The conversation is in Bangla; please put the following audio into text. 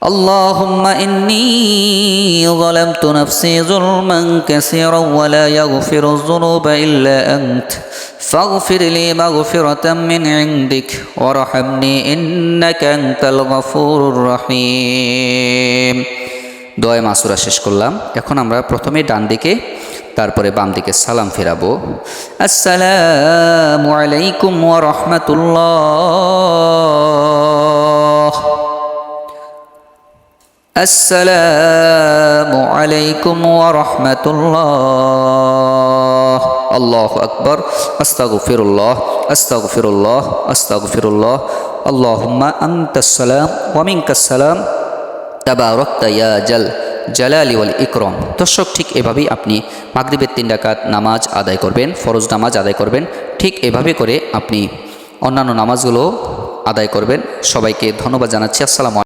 اللهم إني ظلمت نفسي ظلما كثيرا ولا يغفر الذنوب إلا أنت فاغفر لي مغفرة من عندك وارحمني إنك أنت الغفور الرحيم। দোয়া মাসুরা শেষ করলাম। এখন আমরা প্রথমে ডান দিকে তারপরে বাম দিকে সালাম ফেরাবো। আসসালামু আলাইকুম ওয়া রাহমাতুল্লাহ। আসসালামু আলাইকুম ওয়া রাহমাতুল্লাহ। আল্লাহু আকবার। আস্তাগফিরুল্লাহ আস্তাগফিরুল্লাহ আস্তাগফিরুল্লাহ। আল্লাহুম্মা আনতাস সালাম ওয়া মিনকাস সালাম তাবারাকতা ইয়া জালালি ওয়াল ইকরাম। দর্শক, ঠিক এভাবেই আপনি মাগরিবের 3 রাকাত নামাজ আদায় করবেন, ফরজ নামাজ আদায় করবেন। ঠিক এভাবে করে আপনি অন্যান্য নামাজগুলো আদায় করবেন। সবাইকে ধন্যবাদ জানাচ্ছি। আসসালামু